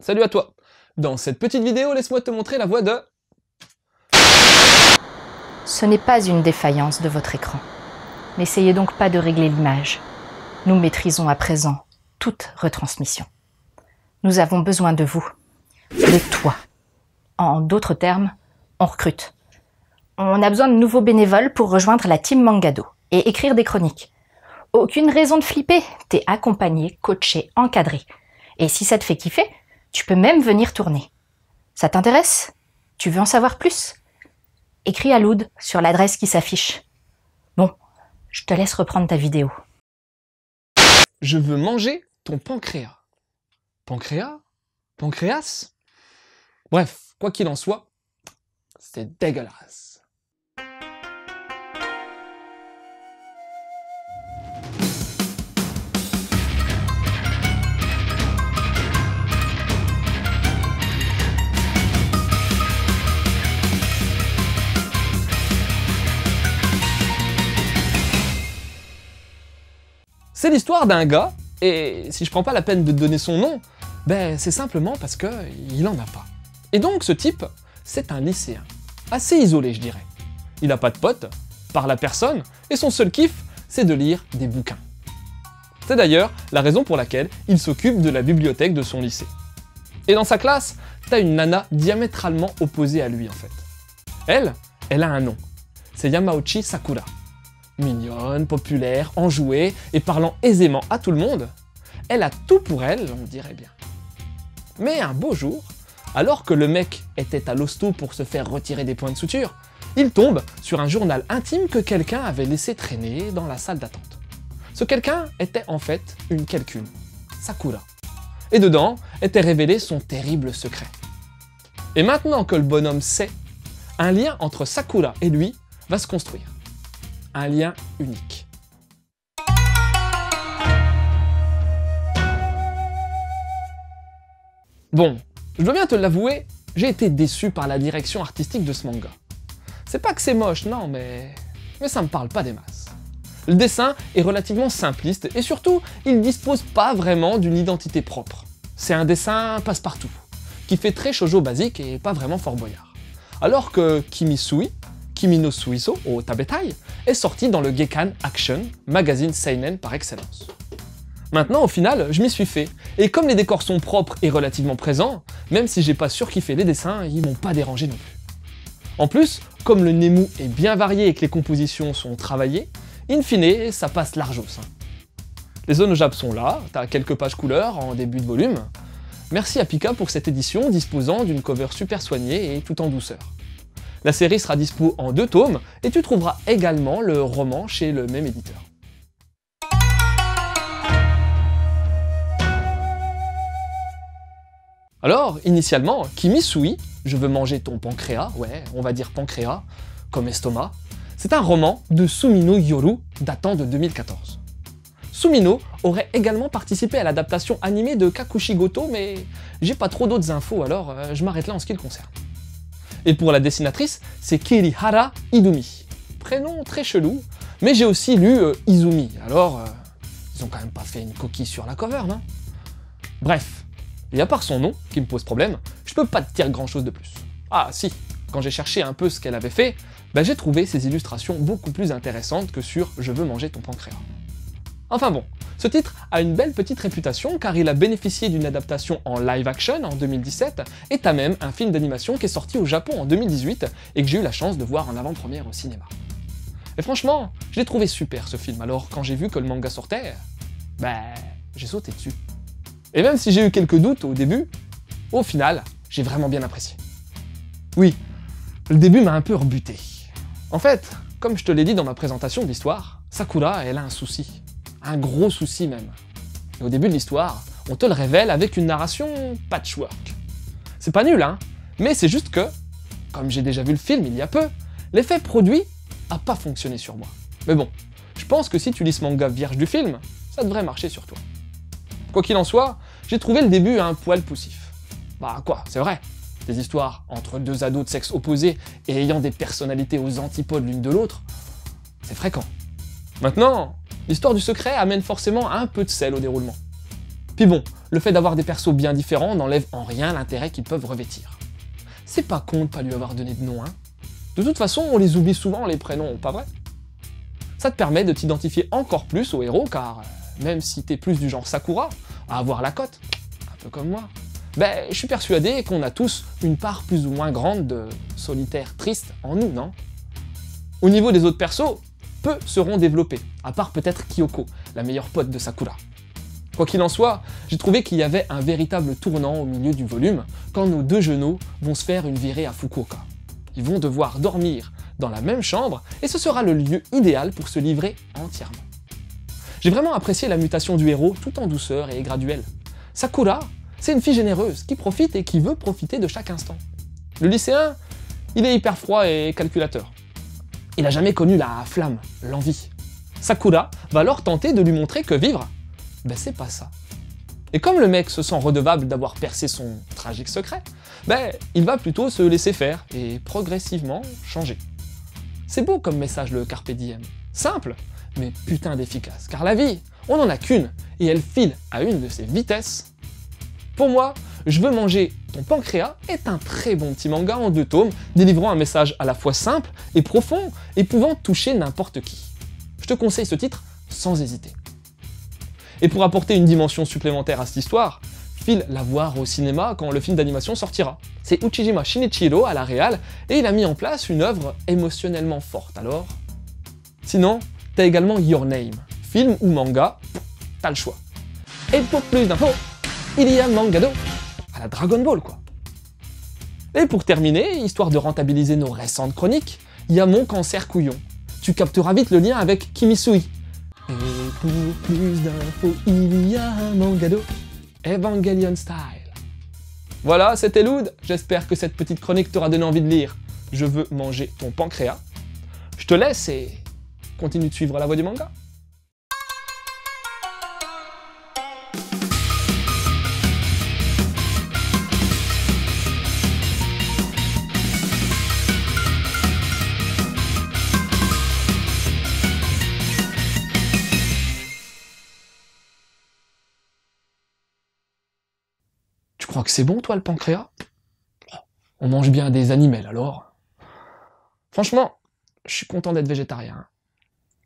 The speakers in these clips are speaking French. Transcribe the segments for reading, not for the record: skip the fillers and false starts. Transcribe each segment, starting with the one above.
Salut à toi. Dans cette petite vidéo, laisse-moi te montrer la voix de... Ce n'est pas une défaillance de votre écran. N'essayez donc pas de régler l'image. Nous maîtrisons à présent toute retransmission. Nous avons besoin de vous, de toi. En d'autres termes, on recrute. On a besoin de nouveaux bénévoles pour rejoindre la team Mangado et écrire des chroniques. Aucune raison de flipper, t'es accompagné, coaché, encadré. Et si ça te fait kiffer, tu peux même venir tourner. Ça t'intéresse? Tu veux en savoir plus? Écris à Loud sur l'adresse qui s'affiche. Bon, je te laisse reprendre ta vidéo. Je veux manger ton pancréas. Pancréas? Pancréas? Bref, quoi qu'il en soit, c'est dégueulasse. C'est l'histoire d'un gars, et si je prends pas la peine de donner son nom, ben c'est simplement parce que il en a pas. Et donc ce type, c'est un lycéen. Assez isolé, je dirais. Il a pas de potes, parle à personne, et son seul kiff, c'est de lire des bouquins. C'est d'ailleurs la raison pour laquelle il s'occupe de la bibliothèque de son lycée. Et dans sa classe, t'as une nana diamétralement opposée à lui en fait. Elle a un nom. C'est Yamauchi Sakura. Mignonne, populaire, enjouée et parlant aisément à tout le monde, elle a tout pour elle, on dirait bien. Mais un beau jour, alors que le mec était à l'hosto pour se faire retirer des points de suture, il tombe sur un journal intime que quelqu'un avait laissé traîner dans la salle d'attente. Ce quelqu'un était en fait une quelqu'une, Sakura. Et dedans était révélé son terrible secret. Et maintenant que le bonhomme sait, un lien entre Sakura et lui va se construire. Un lien unique. Bon, je dois bien te l'avouer, j'ai été déçu par la direction artistique de ce manga. C'est pas que c'est moche, non, mais ça me parle pas des masses. Le dessin est relativement simpliste et surtout, il dispose pas vraiment d'une identité propre. C'est un dessin passe-partout, qui fait très shoujo basique et pas vraiment Fort Boyard. Alors que Kimi no Suiso au Tabetai est sorti dans le Gekkan Action, magazine seinen par excellence. Maintenant, au final, je m'y suis fait, et comme les décors sont propres et relativement présents, même si j'ai pas surkiffé les dessins, ils m'ont pas dérangé non plus. En plus, comme le Nemu est bien varié et que les compositions sont travaillées, in fine, ça passe largos. Les zones au Jap sont là, t'as quelques pages couleurs en début de volume. Merci à Pika pour cette édition disposant d'une cover super soignée et tout en douceur. La série sera dispo en 2 tomes et tu trouveras également le roman chez le même éditeur. Alors, initialement, Kimi Sui, je veux manger ton pancréas, ouais, on va dire pancréas, comme estomac, c'est un roman de Sumino Yoru datant de 2014. Sumino aurait également participé à l'adaptation animée de Kakushi Goto, mais j'ai pas trop d'autres infos alors je m'arrête là en ce qui le concerne. Et pour la dessinatrice, c'est Kirihara Idumi. Prénom très chelou, mais j'ai aussi lu Izumi, alors ils ont quand même pas fait une coquille sur la cover, non? Bref, et à part son nom, qui me pose problème, je peux pas te dire grand chose de plus. Ah si, quand j'ai cherché un peu ce qu'elle avait fait, bah, j'ai trouvé ses illustrations beaucoup plus intéressantes que sur « Je veux manger ton pancréas ». Enfin bon, ce titre a une belle petite réputation car il a bénéficié d'une adaptation en live action en 2017 et t'as même un film d'animation qui est sorti au Japon en 2018 et que j'ai eu la chance de voir en avant-première au cinéma. Et franchement, je l'ai trouvé super ce film, alors quand j'ai vu que le manga sortait, bah j'ai sauté dessus. Et même si j'ai eu quelques doutes au début, au final, j'ai vraiment bien apprécié. Oui, le début m'a un peu rebuté. En fait, comme je te l'ai dit dans ma présentation de l'histoire, Sakura, elle a un souci. Un gros souci même. Et au début de l'histoire, on te le révèle avec une narration patchwork. C'est pas nul, hein, mais c'est juste que, comme j'ai déjà vu le film il y a peu, l'effet produit a pas fonctionné sur moi. Mais bon, je pense que si tu lis ce manga vierge du film, ça devrait marcher sur toi. Quoi qu'il en soit, j'ai trouvé le début un poil poussif. Bah quoi, c'est vrai, des histoires entre deux ados de sexe opposé et ayant des personnalités aux antipodes l'une de l'autre, c'est fréquent. Maintenant, l'histoire du secret amène forcément un peu de sel au déroulement. Puis bon, le fait d'avoir des persos bien différents n'enlève en rien l'intérêt qu'ils peuvent revêtir. C'est pas con de pas lui avoir donné de nom, hein. De toute façon, on les oublie souvent les prénoms, pas vrai? Ça te permet de t'identifier encore plus au héros, car même si t'es plus du genre Sakura, à avoir la cote, un peu comme moi, ben je suis persuadé qu'on a tous une part plus ou moins grande de solitaire triste en nous, non? Au niveau des autres persos, peu seront développés, à part peut-être Kyoko, la meilleure pote de Sakura. Quoi qu'il en soit, j'ai trouvé qu'il y avait un véritable tournant au milieu du volume, quand nos deux genoux vont se faire une virée à Fukuoka. Ils vont devoir dormir dans la même chambre, et ce sera le lieu idéal pour se livrer entièrement. J'ai vraiment apprécié la mutation du héros, tout en douceur et graduelle. Sakura, c'est une fille généreuse, qui profite et qui veut profiter de chaque instant. Le lycéen, il est hyper froid et calculateur. Il n'a jamais connu la flamme, l'envie. Sakura va alors tenter de lui montrer que vivre, ben c'est pas ça. Et comme le mec se sent redevable d'avoir percé son tragique secret, ben il va plutôt se laisser faire et progressivement changer. C'est beau comme message le Carpe Diem. Simple, mais putain d'efficace. Car la vie, on n'en a qu'une, et elle file à une de ses vitesses. Pour moi, Je veux manger ton pancréas est un très bon petit manga en 2 tomes, délivrant un message à la fois simple et profond, et pouvant toucher n'importe qui. Je te conseille ce titre sans hésiter. Et pour apporter une dimension supplémentaire à cette histoire, file la voir au cinéma quand le film d'animation sortira. C'est Uchijima Shinichiro à la réal, et il a mis en place une œuvre émotionnellement forte, alors... Sinon, t'as également Your Name, film ou manga, t'as le choix. Et pour plus d'infos, il y a Mangado, à la Dragon Ball quoi. Et pour terminer, histoire de rentabiliser nos récentes chroniques, il y a Mon Cancer Couillon. Tu capteras vite le lien avec Kimisui. Et pour plus d'infos, il y a Mangado, Evangelion Style. Voilà, c'était Loud, j'espère que cette petite chronique t'aura donné envie de lire Je veux manger ton pancréas. Je te laisse et continue de suivre la voie du manga. Tu crois que c'est bon, toi, le pancréas? On mange bien des animaux, alors. Franchement, je suis content d'être végétarien.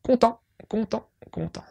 Content, content, content.